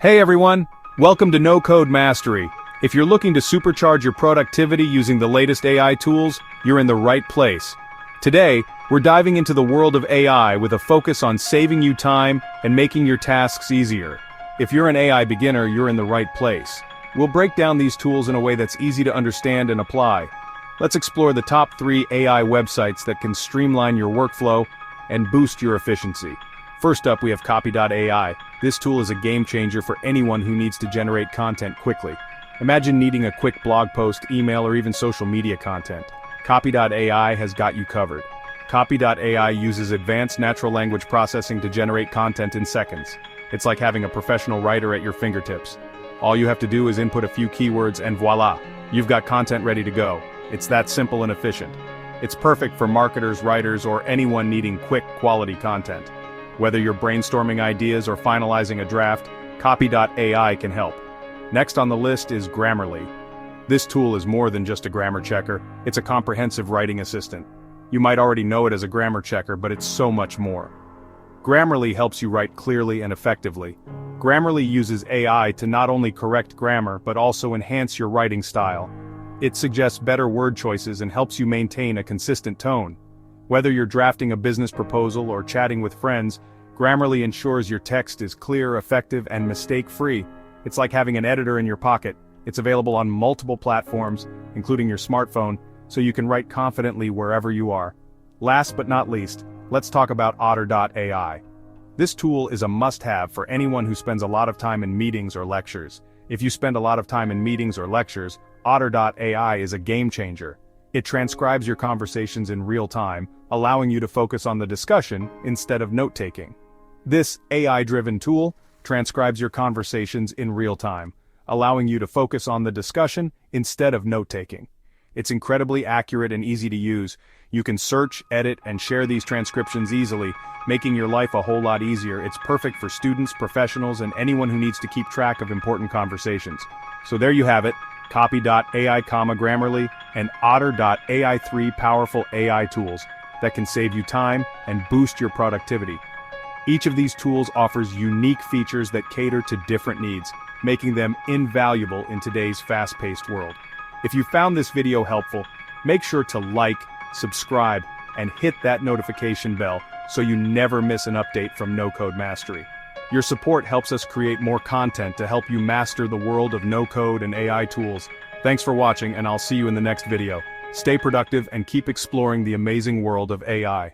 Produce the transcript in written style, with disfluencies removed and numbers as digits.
Hey everyone, welcome to No Code Mastery. If you're looking to supercharge your productivity using the latest AI tools, you're in the right place. Today, we're diving into the world of AI with a focus on saving you time and making your tasks easier. If you're an AI beginner, you're in the right place. We'll break down these tools in a way that's easy to understand and apply. Let's explore the top 3 AI websites that can streamline your workflow and boost your efficiency. First up, we have Copy.ai. This tool is a game changer for anyone who needs to generate content quickly. Imagine needing a quick blog post, email, or even social media content. Copy.ai has got you covered. Copy.ai uses advanced natural language processing to generate content in seconds. It's like having a professional writer at your fingertips. All you have to do is input a few keywords and voila, you've got content ready to go. It's that simple and efficient. It's perfect for marketers, writers, or anyone needing quick, quality content. Whether you're brainstorming ideas or finalizing a draft, Copy.ai can help. Next on the list is Grammarly. This tool is more than just a grammar checker, it's a comprehensive writing assistant. You might already know it as a grammar checker, but it's so much more. Grammarly helps you write clearly and effectively. Grammarly uses AI to not only correct grammar, but also enhance your writing style. It suggests better word choices and helps you maintain a consistent tone. Whether you're drafting a business proposal or chatting with friends, Grammarly ensures your text is clear, effective, and mistake-free. It's like having an editor in your pocket. It's available on multiple platforms, including your smartphone, so you can write confidently wherever you are. Last but not least, let's talk about Otter.ai. This tool is a must-have for anyone who spends a lot of time in meetings or lectures. If you spend a lot of time in meetings or lectures, Otter.ai is a game changer. It transcribes your conversations in real time, allowing you to focus on the discussion instead of note-taking. This AI-driven tool transcribes your conversations in real time, allowing you to focus on the discussion instead of note-taking. It's incredibly accurate and easy to use. You can search, edit, and share these transcriptions easily, making your life a whole lot easier. It's perfect for students, professionals, and anyone who needs to keep track of important conversations. So there you have it. Copy.ai, Grammarly, and Otter.ai, 3 powerful AI tools that can save you time and boost your productivity. Each of these tools offers unique features that cater to different needs, making them invaluable in today's fast-paced world. If you found this video helpful, make sure to like, subscribe, and hit that notification bell so you never miss an update from No Code Mastery. Your support helps us create more content to help you master the world of no-code and AI tools. Thanks for watching, and I'll see you in the next video. Stay productive and keep exploring the amazing world of AI.